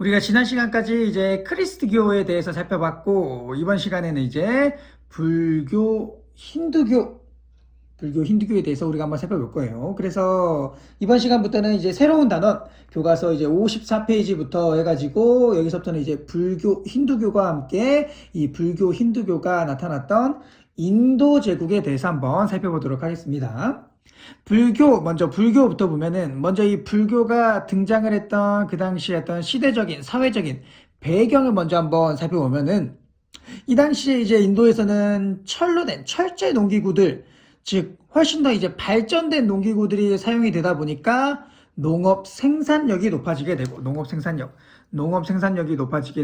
우리가 지난 시간까지 이제 크리스트교에 대해서 살펴봤고, 이번 시간에는 이제 불교, 힌두교에 대해서 우리가 한번 살펴볼 거예요. 그래서 이번 시간부터는 이제 새로운 단원, 교과서 이제 54페이지부터 해가지고, 여기서부터는 이제 불교, 힌두교가 함께 이 불교, 힌두교가 나타났던 인도 제국에 대해서 한번 살펴보도록 하겠습니다. 먼저 불교부터 보면은, 먼저 이 불교가 등장을 했던 그 당시에 어떤 시대적인, 사회적인 배경을 먼저 한번 살펴보면은, 이 당시에 이제 인도에서는 철로 된 철제 농기구들, 즉, 훨씬 더 이제 발전된 농기구들이 사용이 되다 보니까 농업 생산력이 높아지게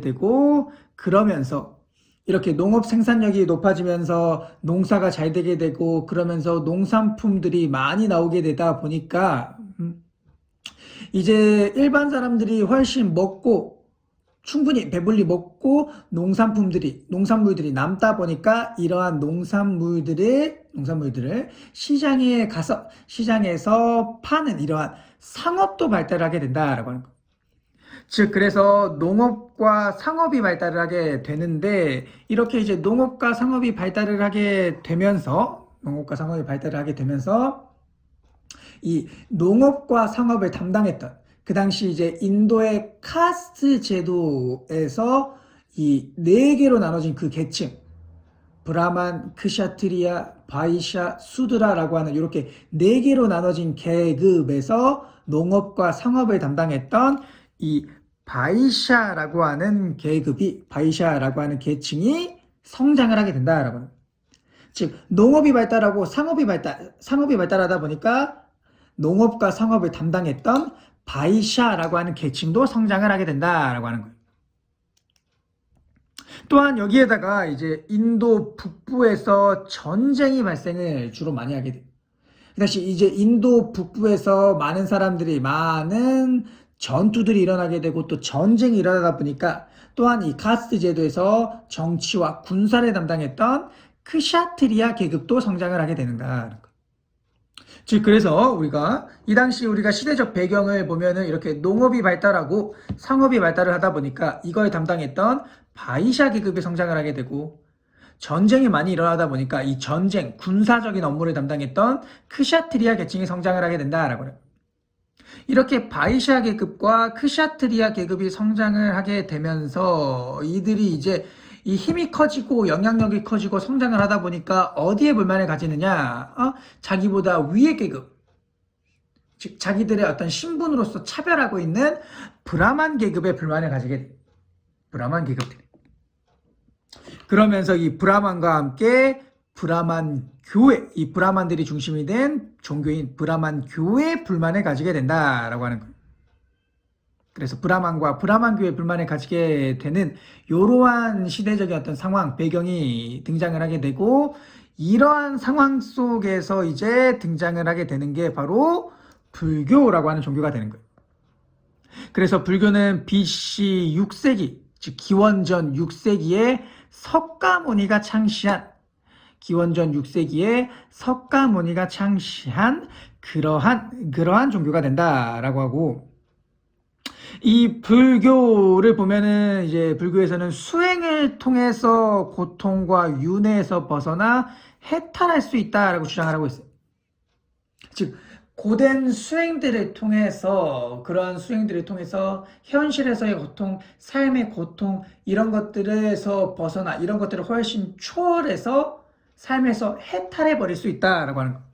되고, 그러면서 이렇게 농업 생산력이 높아지면서 농사가 잘 되게 되고 그러면서 농산품들이 많이 나오게 되다 보니까 이제 일반 사람들이 훨씬 먹고 충분히 배불리 먹고 농산물들이 남다 보니까 이러한 농산물들을 시장에서 파는 이러한 상업도 발달하게 된다라고 하는 거예요. 즉, 그래서 농업과 상업이 발달을 하게 되는데, 이렇게 이제 이 농업과 상업을 담당했던, 그 당시 이제 인도의 카스트 제도에서 이 네 개로 나눠진 그 계층, 브라만, 크샤트리아, 바이샤, 수드라라고 하는 이렇게 네 개로 나눠진 계급에서 농업과 상업을 담당했던 이 바이샤라고 하는 계층이 성장을 하게 된다라고 합니다. 즉, 농업이 발달하고 상업이 발달하다 보니까 농업과 상업을 담당했던 바이샤라고 하는 계층도 성장을 하게 된다라고 하는 거예요. 또한 여기에다가 이제 인도 북부에서 전쟁이 발생을 주로 많이 하게 돼요. 다시 이제 인도 북부에서 많은 전투들이 일어나게 되고 또 전쟁이 일어나다 보니까 또한 이 카스트 제도에서 정치와 군사를 담당했던 크샤트리아 계급도 성장을 하게 되는가. 즉, 그래서 이 당시 우리가 시대적 배경을 보면은 이렇게 농업이 발달하고 상업이 발달을 하다 보니까 이걸 담당했던 바이샤 계급이 성장을 하게 되고 전쟁이 많이 일어나다 보니까 이 군사적인 업무를 담당했던 크샤트리아 계층이 성장을 하게 된다라고 해요. 이렇게 바이샤 계급과 크샤트리아 계급이 성장을 하게 되면서 이들이 이제 이 힘이 커지고 영향력이 커지고 성장을 하다 보니까 어디에 불만을 가지느냐? 자기보다 위의 계급, 즉 자기들의 어떤 신분으로서 차별하고 있는 브라만 계급에 불만을 가지게 돼요. 브라만 계급들이. 그러면서 이 브라만과 함께 이 브라만들이 중심이 된 종교인 브라만 교회에 불만을 가지게 된다라고 하는 거예요. 그래서 브라만 교회에 불만을 가지게 되는 이러한 시대적인 어떤 상황, 배경이 등장을 하게 되고, 이러한 상황 속에서 이제 등장을 하게 되는 게 바로 불교라고 하는 종교가 되는 거예요. 그래서 불교는 BC 6세기, 즉 기원전 6세기에 석가모니가 창시한 그러한 종교가 된다라고 하고, 이 불교를 보면은 이제 불교에서는 수행을 통해서 고통과 윤회에서 벗어나 해탈할 수 있다라고 주장을 하고 있어요. 즉, 고된 그러한 수행들을 통해서 현실에서의 고통, 삶의 고통, 이런 것들에서 벗어나, 이런 것들을 훨씬 초월해서 삶에서 해탈해 버릴 수 있다라고 하는 거.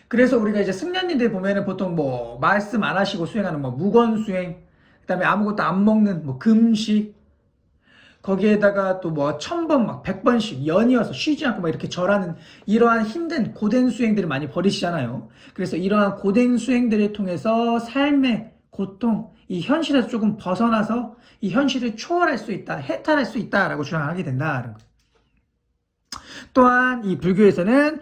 그래서 우리가 이제 승려님들 보면은 보통 뭐 말씀 안 하시고 수행하는 뭐 무건 수행, 그다음에 아무것도 안 먹는 뭐 금식, 거기에다가 또 뭐 1000번 막 100번씩 연이어서 쉬지 않고 막 이렇게 절하는 이러한 힘든 고된 수행들을 많이 버리시잖아요. 그래서 이러한 고된 수행들을 통해서 삶의 고통, 이 현실에서 조금 벗어나서 이 현실을 초월할 수 있다, 해탈할 수 있다라고 주장하게 된다는 거예요. 또한 이 불교에서는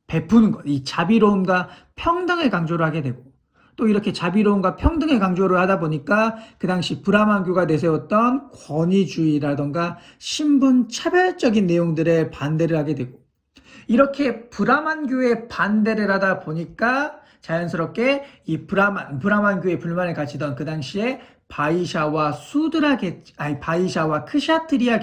베푸는 것, 이 자비로움과 평등을 강조를 하게 되고, 또 이렇게 자비로움과 평등을 강조를 하다 보니까 그 당시 브라만교가 내세웠던 권위주의라던가 신분 차별적인 내용들에 반대를 하게 되고, 이렇게 브라만교에 반대를 하다 보니까 자연스럽게 이 브라만교에 불만을 가지던 그 당시에 바이샤와 바이샤와 크샤트리아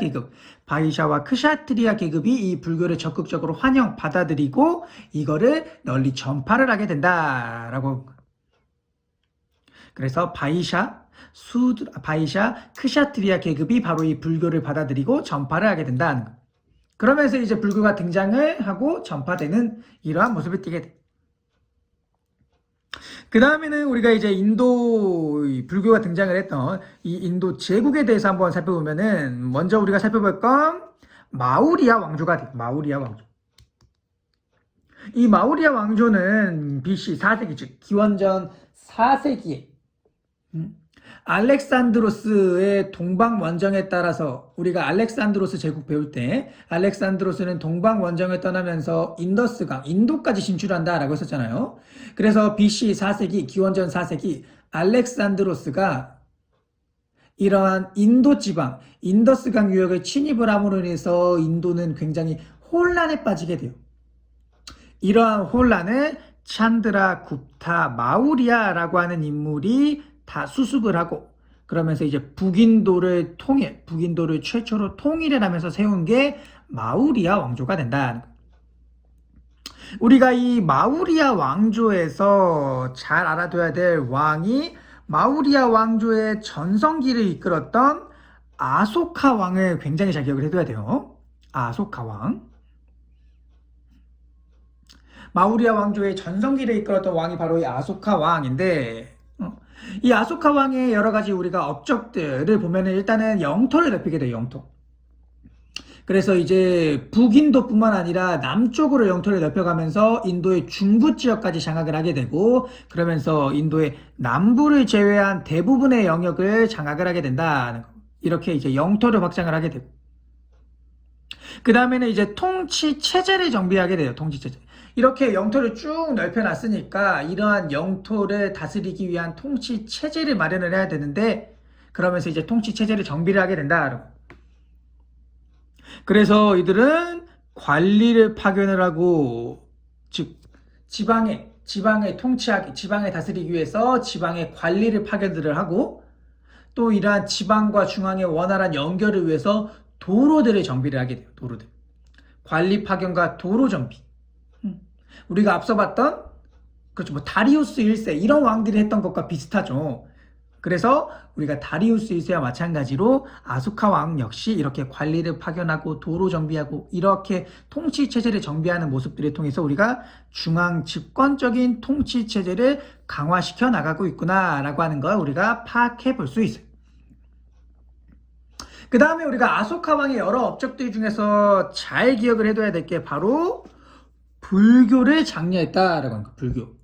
계급이 이 불교를 적극적으로 받아들이고 이거를 널리 전파를 하게 된다라고. 그래서 바이샤, 크샤트리아 계급이 바로 이 불교를 받아들이고 전파를 하게 된다는 거. 그러면서 이제 불교가 등장을 하고 전파되는 이러한 모습을 띠게 돼. 그 다음에는 우리가 이제 인도 불교가 등장을 했던 이 인도 제국에 대해서 한번 살펴보면은 먼저 우리가 살펴볼 건 마우리아 왕조가 돼. 마우리아 왕조. 이 마우리아 왕조는 BC 4세기 즉 기원전 4세기에 알렉산드로스의 동방 원정에 따라서 우리가 알렉산드로스 제국 배울 때 알렉산드로스는 동방 원정을 떠나면서 인더스강, 인도까지 진출한다라고 했었잖아요. 그래서 BC 4세기, 기원전 4세기 알렉산드로스가 이러한 인도 지방, 인더스강 유역을 침입을 함으로 인해서 인도는 굉장히 혼란에 빠지게 돼요. 이러한 혼란을 찬드라 굽타 마우리아라고 하는 인물이 다 수습을 하고 그러면서 이제 북인도를 최초로 통일을 하면서 세운 게 마우리아 왕조가 된다. 우리가 이 마우리아 왕조에서 잘 알아둬야 될 왕이 마우리아 왕조의 전성기를 이끌었던 아소카 왕을 굉장히 잘 기억을 해둬야 돼요. 아소카 왕. 마우리아 왕조의 전성기를 이끌었던 왕이 바로 이 아소카 왕인데 이 아소카 왕의 여러 가지 우리가 업적들을 보면은 일단은 영토를 넓히게 돼요. 영토. 그래서 이제 북인도뿐만 아니라 남쪽으로 영토를 넓혀가면서 인도의 중부 지역까지 장악을 하게 되고 그러면서 인도의 남부를 제외한 대부분의 영역을 장악을 하게 된다는 거. 이렇게 이제 영토를 확장을 하게 되고 그 다음에는 이제 통치 체제를 정비하게 돼요. 통치 체제. 이렇게 영토를 쭉 넓혀놨으니까 이러한 영토를 다스리기 위한 통치 체제를 마련을 해야 되는데 그러면서 이제 통치 체제를 정비를 하게 된다. 그래서 이들은 관리를 파견을 하고 즉 지방에 통치하기, 지방을 다스리기 위해서 지방에 관리를 파견들을 하고 또 이러한 지방과 중앙의 원활한 연결을 위해서 도로들을 정비를 하게 돼요. 도로들. 관리 파견과 도로 정비. 우리가 앞서 봤던 그렇죠. 뭐 다리우스 1세 이런 왕들이 했던 것과 비슷하죠. 그래서 우리가 다리우스 1세와 마찬가지로 아소카 왕 역시 이렇게 관리를 파견하고 도로 정비하고 이렇게 통치 체제를 정비하는 모습들을 통해서 우리가 중앙 집권적인 통치 체제를 강화시켜 나가고 있구나라고 하는 걸 우리가 파악해 볼 수 있어요. 그 다음에 우리가 아소카 왕의 여러 업적들 중에서 잘 기억을 해둬야 될 게 바로 불교를 장려했다라고 하는 거. 불교.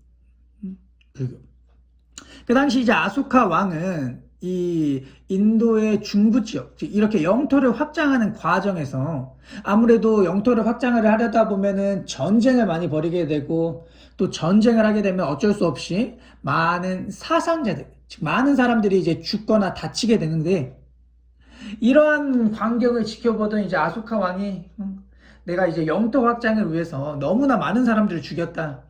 그 당시 이제 아소카 왕은 이 인도의 중부 지역, 즉 이렇게 영토를 확장하는 과정에서 아무래도 영토를 확장을 하려다 보면은 전쟁을 많이 벌이게 되고 또 전쟁을 하게 되면 어쩔 수 없이 많은 사상자들, 즉 많은 사람들이 이제 죽거나 다치게 되는데 이러한 광경을 지켜보던 이제 아소카 왕이 내가 이제 영토 확장을 위해서 너무나 많은 사람들을 죽였다.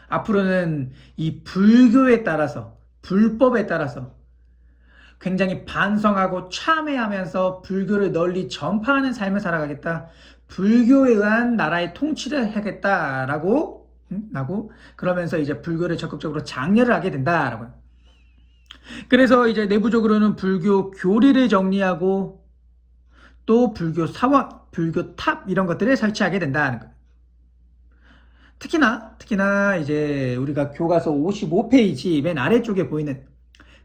앞으로는 이 불교에 따라서, 불법에 따라서 굉장히 반성하고 참회하면서 불교를 널리 전파하는 삶을 살아가겠다. 불교에 의한 나라의 통치를 하겠다라고, 그러면서 이제 불교를 적극적으로 장려를 하게 된다라고. 그래서 이제 내부적으로는 불교 교리를 정리하고 또 불교 사원, 불교 탑 이런 것들을 설치하게 된다는 것. 특히나 이제 우리가 교과서 55페이지 맨 아래쪽에 보이는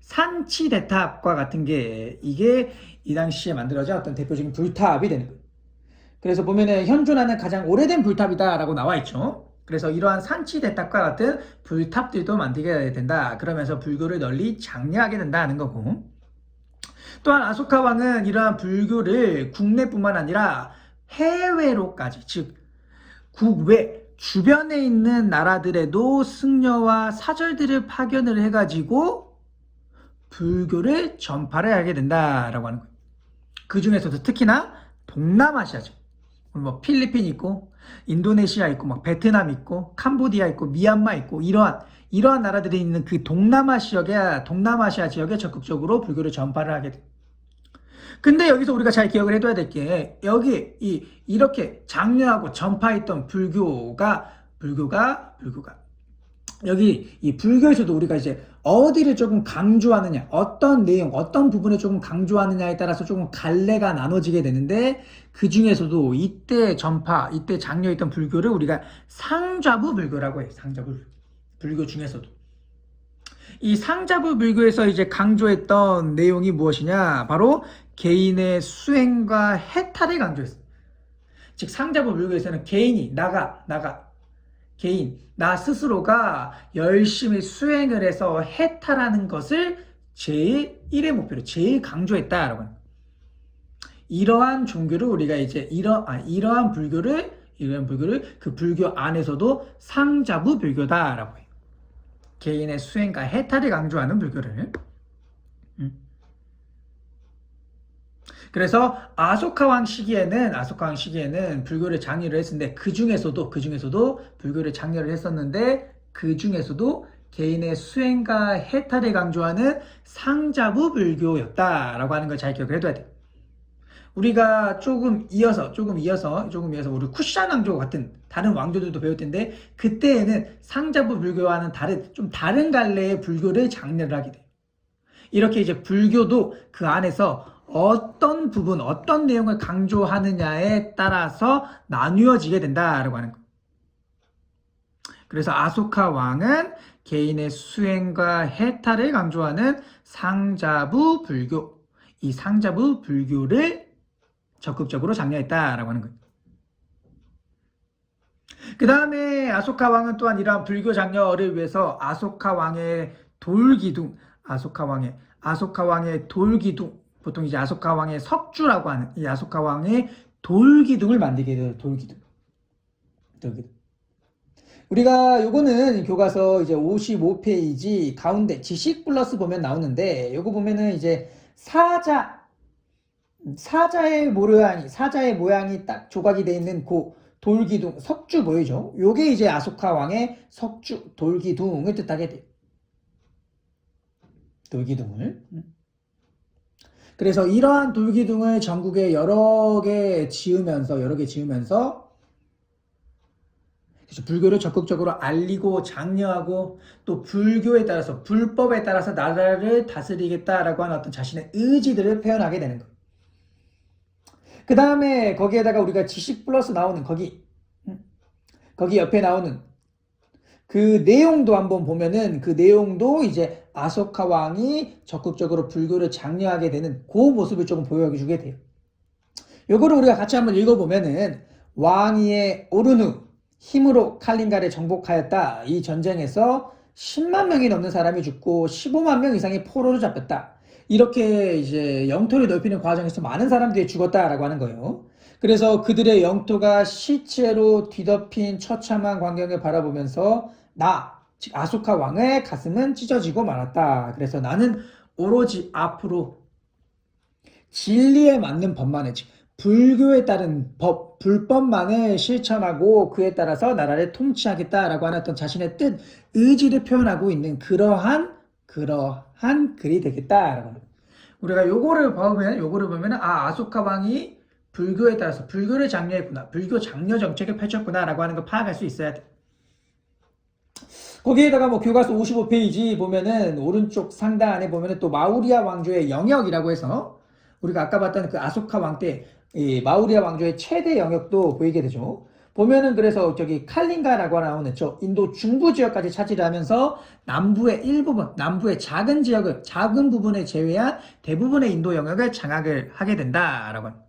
산치대탑과 같은 게 이게 이 당시에 만들어진 어떤 대표적인 불탑이 되는 거예요. 그래서 보면은 현존하는 가장 오래된 불탑이다라고 나와 있죠. 그래서 이러한 산치대탑과 같은 불탑들도 만들게 된다. 그러면서 불교를 널리 장려하게 된다는 거고. 또한 아소카 왕은 이러한 불교를 국내뿐만 아니라 해외로까지, 즉 국외 주변에 있는 나라들에도 승려와 사절들을 파견을 해가지고 불교를 전파를 하게 된다라고 하는 거예요. 그 중에서도 특히나 동남아시아죠. 뭐 필리핀 있고 인도네시아 있고 막 베트남 있고 캄보디아 있고 미얀마 있고 이러한 나라들이 있는 그 동남아시아 지역에 적극적으로 불교를 전파를 하게 돼. 근데 여기서 우리가 잘 기억을 해둬야 될 게 여기 이렇게 장려하고 전파했던 불교가 여기 이 불교에서도 우리가 이제 어디를 조금 강조하느냐, 어떤 내용, 어떤 부분을 조금 강조하느냐에 따라서 조금 갈래가 나눠지게 되는데 그 중에서도 이때 장려했던 불교를 우리가 상좌부 불교라고 해요. 상좌부 불교 중에서도. 이 상자부 불교에서 이제 강조했던 내용이 무엇이냐? 바로 개인의 수행과 해탈을 강조했어요. 즉 상자부 불교에서는 개인이 개인, 나 스스로가 열심히 수행을 해서 해탈하는 것을 제일 1의 목표로 제일 강조했다라고 합니다. 이러한 종교를 우리가 이제 이러한 불교를 그 불교 안에서도 상자부 불교다라고 해요. 개인의 수행과 해탈을 강조하는 불교를. 그래서 아소카 왕 시기에는 불교를 장려를 했었는데 그 중에서도 불교를 장려를 했었는데 그 중에서도 개인의 수행과 해탈을 강조하는 상자부 불교였다라고 하는 걸 잘 기억을 해둬야 돼요. 우리가 조금 이어서 우리 쿠샤 왕조 같은 다른 왕조들도 배울 텐데 그때에는 상자부 불교와는 다른 갈래의 불교를 장려를 하게 돼요. 이렇게 이제 불교도 그 안에서 어떤 부분, 어떤 내용을 강조하느냐에 따라서 나뉘어지게 된다라고 하는 거. 그래서 아소카 왕은 개인의 수행과 해탈을 강조하는 상자부 불교, 이 상자부 불교를 적극적으로 장려했다라고 하는 거예요. 그 다음에 아소카 왕은 또한 이러한 불교 장려를 위해서 아소카 왕의 돌기둥, 보통 이제 아소카 왕의 석주라고 하는 이 아소카 왕의 돌기둥을 만들게 돼요. 돌기둥. 우리가 요거는 교과서 이제 55페이지 가운데 지식 플러스 보면 나오는데 요거 보면은 이제 사자의 모양이 딱 조각이 되어 있는 그 돌기둥, 석주 보이죠? 요게 이제 아소카 왕의 석주, 돌기둥을 뜻하게 돼요. 돌기둥을. 그래서 이러한 돌기둥을 전국에 여러 개 지으면서 불교를 적극적으로 알리고 장려하고 또 불교에 따라서 불법에 따라서 나라를 다스리겠다라고 하는 어떤 자신의 의지들을 표현하게 되는 거예요. 그 다음에 거기에다가 우리가 지식 플러스 나오는 거기 옆에 나오는 그 내용도 한번 보면은 그 내용도 이제 아소카 왕이 적극적으로 불교를 장려하게 되는 그 모습을 조금 보여주게 돼요. 요거를 우리가 같이 한번 읽어보면은 왕위의 오르누 힘으로 칼린가를 정복하였다. 이 전쟁에서 10만 명이 넘는 사람이 죽고 15만 명 이상이 포로로 잡혔다. 이렇게 이제 영토를 넓히는 과정에서 많은 사람들이 죽었다라고 하는 거예요. 그래서 그들의 영토가 시체로 뒤덮인 처참한 광경을 바라보면서 즉 아소카 왕의 가슴은 찢어지고 말았다. 그래서 나는 오로지 앞으로 진리에 맞는 법만을, 즉 불교에 따른 불법만을 실천하고 그에 따라서 나라를 통치하겠다라고 하는 어떤 자신의 뜻, 의지를 표현하고 있는 그러한 글이 되겠다라고 합니다. 우리가 요거를 보면 아소카 왕이 불교에 따라서 불교를 장려했구나, 불교 장려 정책을 펼쳤구나라고 하는 걸 파악할 수 있어야 돼. 거기에다가 뭐 교과서 55페이지 보면은 오른쪽 상단 안에 보면은 또 마우리아 왕조의 영역이라고 해서 우리가 아까 봤던 그 아소카 왕 때 이 마우리아 왕조의 최대 영역도 보이게 되죠. 보면은 그래서 저기 칼린가라고 나오는 저 인도 중부 지역까지 차지를 하면서 남부의 일부분, 남부의 작은 부분을 제외한 대부분의 인도 영역을 장악을 하게 된다라고 합니다.